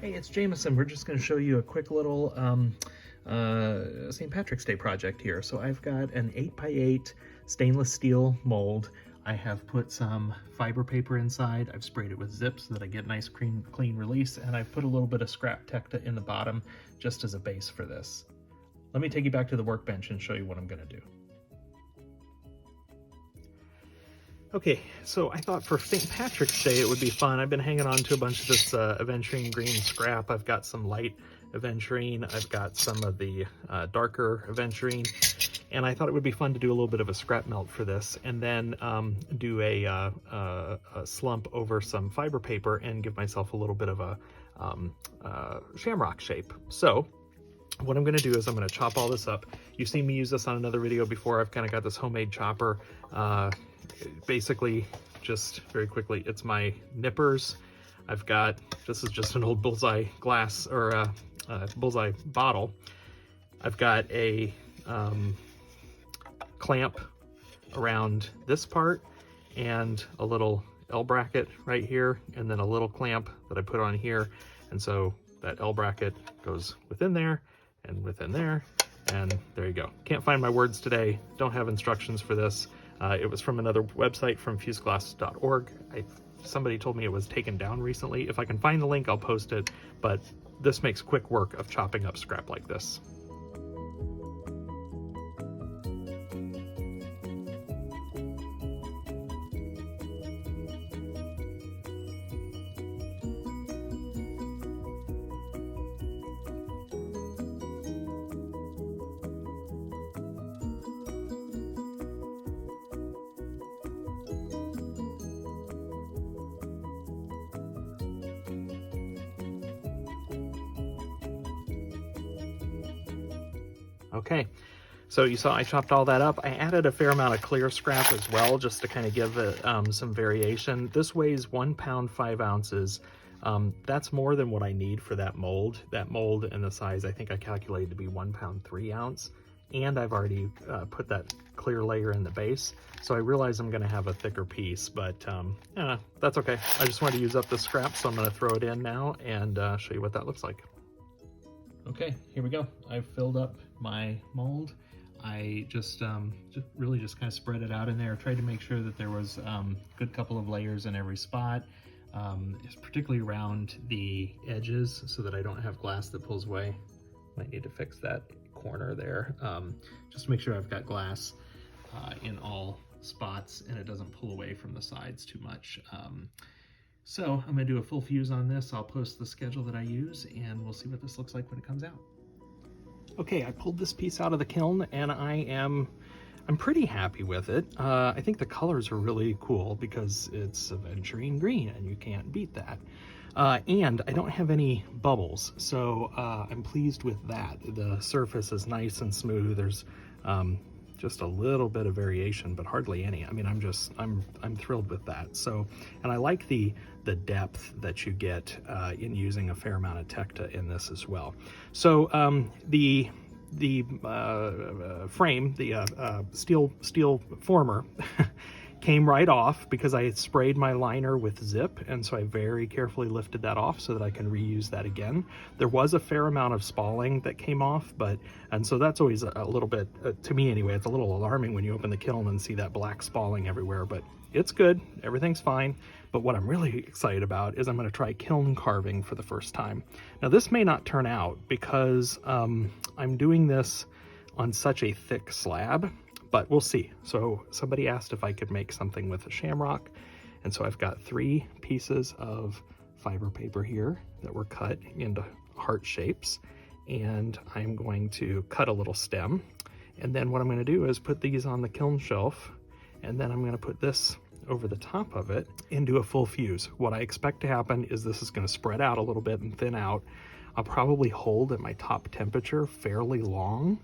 Hey, it's Jameson. We're just going to show you a quick little St. Patrick's Day project here. So I've got an 8x8 stainless steel mold. I have put some fiber paper inside. I've sprayed it with Zip so that I get nice clean release, and I've put a little bit of scrap tekta in the bottom just as a base for this. Let me take you back to the workbench and show you what I'm going to do. Okay, so I thought for St. Patrick's Day it would be fun. I've been hanging on to a bunch of this aventurine green scrap. I've got some light aventurine. I've got some of the darker aventurine. And I thought it would be fun to do a little bit of a scrap melt for this, and then do a slump over some fiber paper and give myself a little bit of a shamrock shape. So what I'm going to do is I'm going to chop all this up. You've seen me use this on another video before. I've kind of got this homemade chopper. Basically, just very quickly, it's my nippers. I've got, this is just an old Bullseye glass, or Bullseye bottle. I've got a clamp around this part and a little L bracket right here, and then a little clamp that I put on here. And so that L bracket goes within there and within there, and there you go. Can't find my words today. Don't have instructions for this. It was from another website, from fuseglass.org. Somebody told me it was taken down recently. If I can find the link, I'll post it, but this makes quick work of chopping up scrap like this. Okay, so you saw I chopped all that up. I added a fair amount of clear scrap as well, just to kind of give it some variation. This weighs 1 pound 5 ounces. That's more than what I need for that mold. That mold and the size I think I calculated to be 1 pound 3 ounce. And I've already put that clear layer in the base. So I realize I'm gonna have a thicker piece, but that's okay. I just wanted to use up the scrap, so I'm gonna throw it in now and show you what that looks like. Okay, here we go. I've filled up my mold. I just really just kind of spread it out in there. Tried to make sure that there was a good couple of layers in every spot, particularly around the edges, so that I don't have glass that pulls away. Might need to fix that corner there. Just to make sure I've got glass in all spots and it doesn't pull away from the sides too much. So I'm going to do a full fuse on this. I'll post the schedule that I use, and we'll see what this looks like when it comes out. Okay, I pulled this piece out of the kiln, and I'm pretty happy with it. I think the colors are really cool because it's aventurine green, and you can't beat that. And I don't have any bubbles, so I'm pleased with that. The surface is nice and smooth. There's just a little bit of variation, but hardly any. I mean, I'm thrilled with that. So, and I like the depth that you get in using a fair amount of tekta in this as well. So the frame, the steel former came right off because I had sprayed my liner with Zip, and so I very carefully lifted that off so that I can reuse that again. There was a fair amount of spalling that came off, and so that's always a little bit, to me anyway, it's a little alarming when you open the kiln and see that black spalling everywhere, but it's good, everything's fine. But what I'm really excited about is I'm going to try kiln carving for the first time. Now this may not turn out because I'm doing this on such a thick slab, but we'll see. So somebody asked if I could make something with a shamrock, and so I've got 3 pieces of fiber paper here that were cut into heart shapes, and I'm going to cut a little stem, and then what I'm going to do is put these on the kiln shelf, and then I'm going to put this over the top of it and do a full fuse. What I expect to happen is this is going to spread out a little bit and thin out. I'll probably hold at my top temperature fairly long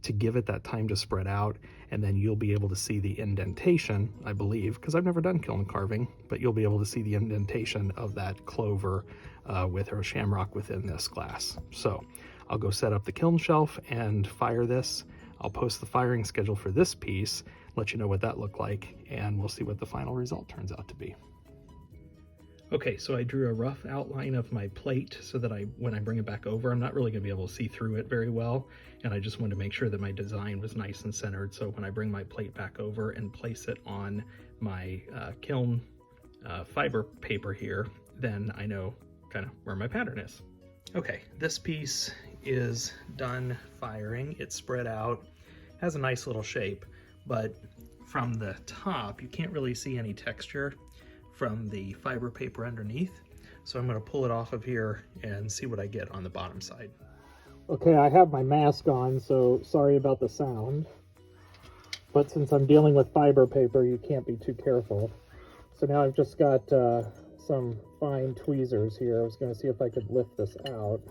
to give it that time to spread out, and then you'll be able to see the indentation, I believe, because I've never done kiln carving, but you'll be able to see the indentation of that clover with our shamrock within this glass. So I'll go set up the kiln shelf and fire this. I'll post the firing schedule for this piece, let you know what that looked like, and we'll see what the final result turns out to be. Okay, so I drew a rough outline of my plate so that when I bring it back over, I'm not really gonna be able to see through it very well. And I just wanted to make sure that my design was nice and centered. So when I bring my plate back over and place it on my kiln fiber paper here, then I know kind of where my pattern is. Okay, this piece is done firing. It's spread out, has a nice little shape, but from the top, you can't really see any texture from the fiber paper underneath. So I'm gonna pull it off of here and see what I get on the bottom side. Okay, I have my mask on, so sorry about the sound. But since I'm dealing with fiber paper, you can't be too careful. So now I've just got some fine tweezers here. I was gonna see if I could lift this out.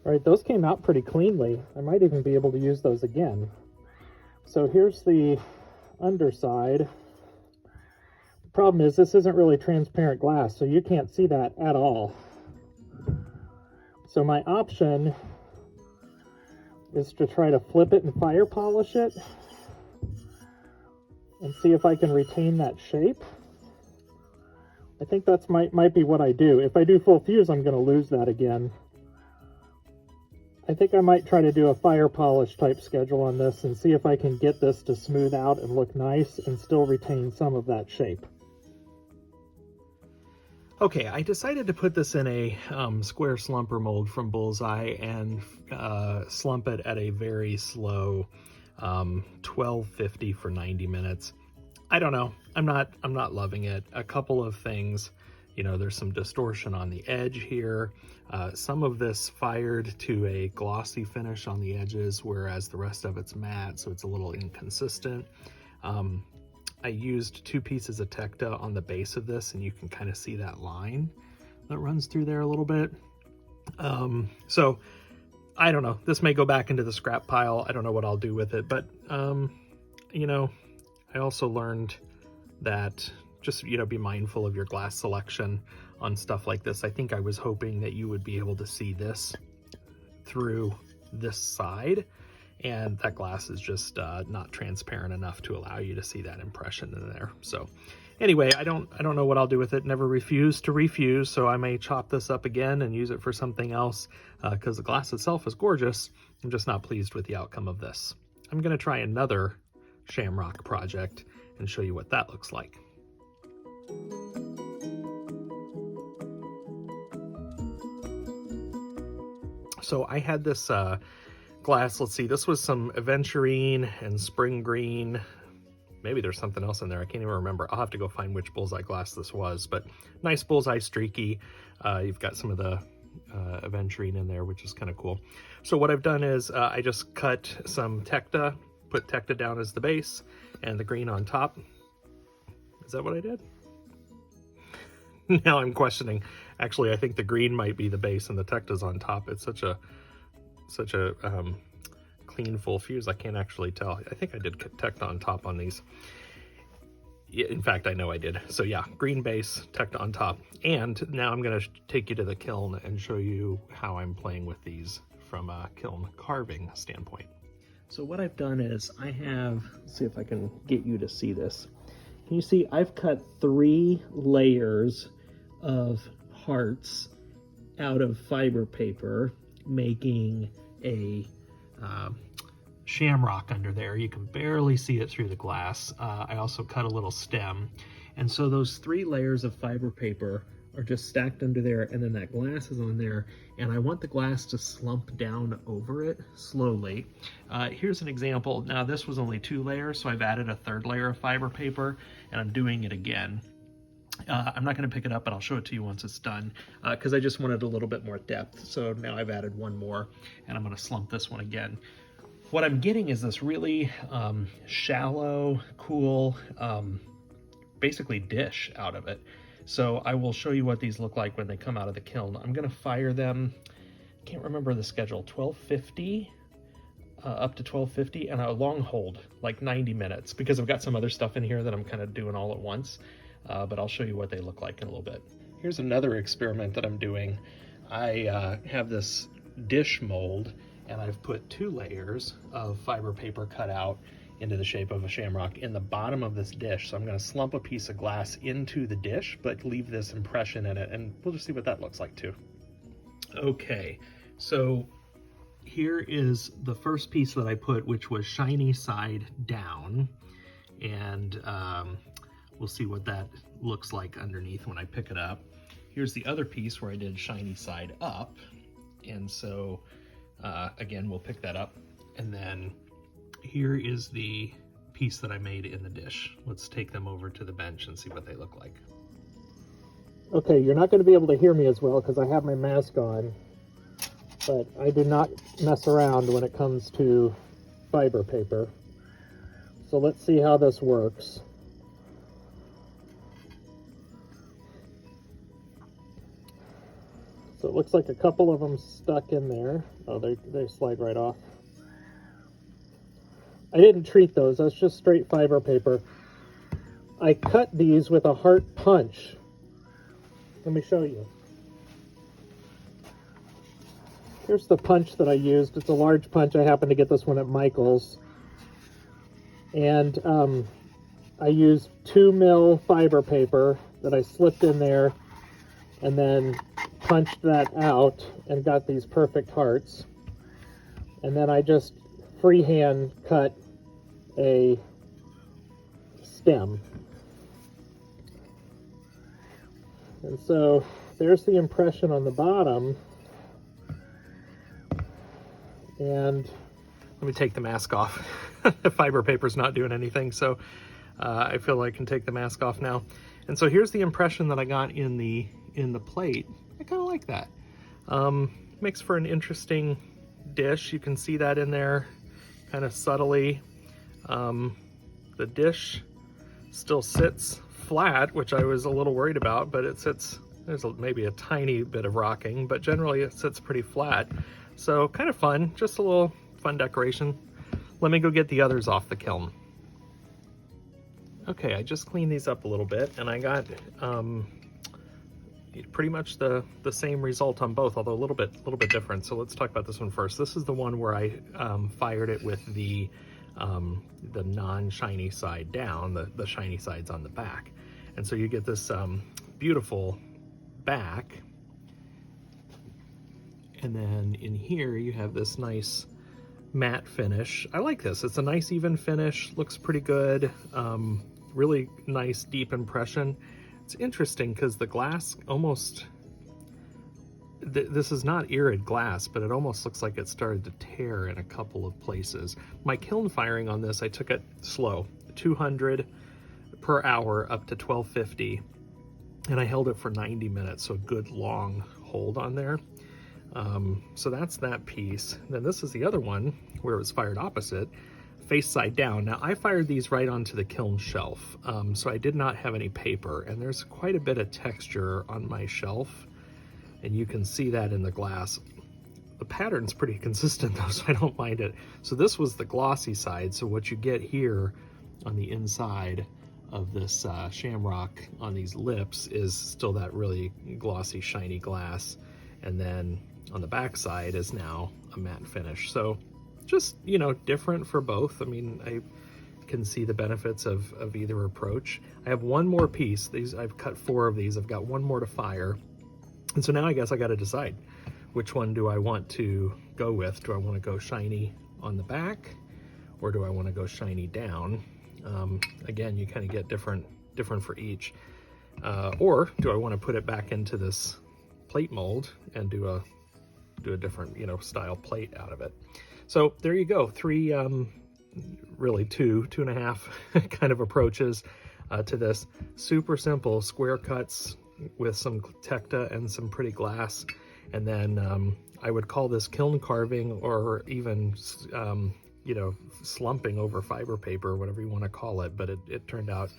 All right, those came out pretty cleanly. I might even be able to use those again. So here's the underside. The problem is this isn't really transparent glass, so you can't see that at all. So my option is to try to flip it and fire polish it and see if I can retain that shape. I think that's might be what I do. If I do full fuse, I'm going to lose that again. I think I might try to do a fire polish type schedule on this and see if I can get this to smooth out and look nice and still retain some of that shape. Okay, I decided to put this in a square slumper mold from Bullseye and slump it at a very slow 1250 for 90 minutes. I don't know. I'm not loving it. A couple of things. You know, there's some distortion on the edge here. Some of this fired to a glossy finish on the edges, whereas the rest of it's matte, so it's a little inconsistent. I used 2 pieces of tekta on the base of this, and you can kind of see that line that runs through there a little bit. So I don't know. This may go back into the scrap pile. I don't know what I'll do with it, but you know, I also learned that just, you know, be mindful of your glass selection on stuff like this. I think I was hoping that you would be able to see this through this side, and that glass is just not transparent enough to allow you to see that impression in there. So anyway, I don't know what I'll do with it. Never refuse to refuse, so I may chop this up again and use it for something else because the glass itself is gorgeous. I'm just not pleased with the outcome of this. I'm going to try another Shamrock project and show you what that looks like. So I had this glass, let's see, this was some aventurine and spring green. Maybe there's something else in there, I can't even remember. I'll have to go find which Bullseye glass this was, but nice Bullseye streaky. You've got some of the aventurine in there, which is kind of cool. So what I've done is I just cut some tekta, put tekta down as the base and the green on top. Is that what I did? Now I'm questioning. Actually, I think the green might be the base and the tekta's on top. It's such a clean full fuse. I can't actually tell. I think I did tekta on top on these. Yeah, in fact, I know I did. So yeah, green base, tekta on top. And now I'm going to take you to the kiln and show you how I'm playing with these from a kiln carving standpoint. So what I've done is I have, let's see if I can get you to see this. Can you see I've cut 3 layers of hearts out of fiber paper, making a shamrock under there. You can barely see it through the glass. I also cut a little stem. And so those 3 layers of fiber paper are just stacked under there, and then that glass is on there, and I want the glass to slump down over it slowly. Here's an example. Now this was only 2 layers, so I've added a 3rd layer of fiber paper, and I'm doing it again. I'm not going to pick it up, but I'll show it to you once it's done, because I just wanted a little bit more depth. So now I've added 1 more, and I'm going to slump this one again. What I'm getting is this really shallow, cool, basically dish out of it. So I will show you what these look like when they come out of the kiln. I'm going to fire them, can't remember the schedule, 1250 up to 1250, and a long hold, like 90 minutes, because I've got some other stuff in here that I'm kind of doing all at once, but I'll show you what they look like in a little bit. Here's another experiment that I'm doing. I have this dish mold, and I've put 2 layers of fiber paper cut out into the shape of a shamrock in the bottom of this dish. So I'm going to slump a piece of glass into the dish, but leave this impression in it, and we'll just see what that looks like too. Okay, so here is the first piece that I put, which was shiny side down, and we'll see what that looks like underneath when I pick it up. Here's the other piece where I did shiny side up, and so again, we'll pick that up, and then here is the piece that I made in the dish. Let's take them over to the bench and see what they look like. Okay, you're not going to be able to hear me as well because I have my mask on, but I do not mess around when it comes to fiber paper. So let's see how this works. So it looks like a couple of them stuck in there. Oh, they slide right off. I didn't treat those, that's just straight fiber paper. I cut these with a heart punch. Let me show you. Here's the punch that I used. It's a large punch. I happened to get this one at Michael's. And I used 2 mil fiber paper that I slipped in there and then punched that out and got these perfect hearts. And then I just freehand cut a stem. And so there's the impression on the bottom. And let me take the mask off. The fiber paper's not doing anything, so I feel like I can take the mask off now. And so here's the impression that I got in the plate. I kind of like that. Makes for an interesting dish. You can see that in there kind of subtly. The dish still sits flat, which I was a little worried about, but it sits, there's maybe a tiny bit of rocking, but generally it sits pretty flat. So kind of fun, just a little fun decoration. Let me go get the others off the kiln. Okay, I just cleaned these up a little bit, and I got pretty much the same result on both, although a little bit different. So let's talk about this one first. This is the one where I fired it with the non-shiny side down, the shiny side's on the back. And so you get this beautiful back. And then in here you have this nice matte finish. I like this. It's a nice even finish, looks pretty good. Really nice deep impression. It's interesting because the glass almost, this is not irid glass, but it almost looks like it started to tear in a couple of places. My kiln firing on this, I took it slow, 200 per hour up to 1250, and I held it for 90 minutes, so a good long hold on there. So that's that piece. Then this is the other one where it was fired opposite, face side down. Now I fired these right onto the kiln shelf, so I did not have any paper, and there's quite a bit of texture on my shelf, and you can see that in the glass. The pattern's pretty consistent though, so I don't mind it. So this was the glossy side, so what you get here on the inside of this shamrock on these lips is still that really glossy, shiny glass, and then on the back side is now a matte finish. So just, you know, different for both. I mean, I can see the benefits of either approach. I have one more piece. These, I've cut 4 of these. I've got one more to fire. And so now I guess I got to decide which one do I want to go with. Do I want to go shiny on the back, or do I want to go shiny down? Again, you kind of get different for each. Or do I want to put it back into this plate mold and do a different, you know, style plate out of it? So there you go, 3, really 2.5 kind of approaches to this. Super simple square cuts with some tekta and some pretty glass. And then I would call this kiln carving, or even, you know, slumping over fiber paper, whatever you want to call it. But it turned out,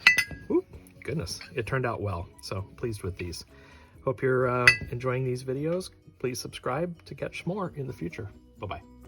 ooh, goodness, it turned out well. So pleased with these. Hope you're enjoying these videos. Please subscribe to catch more in the future. Bye-bye.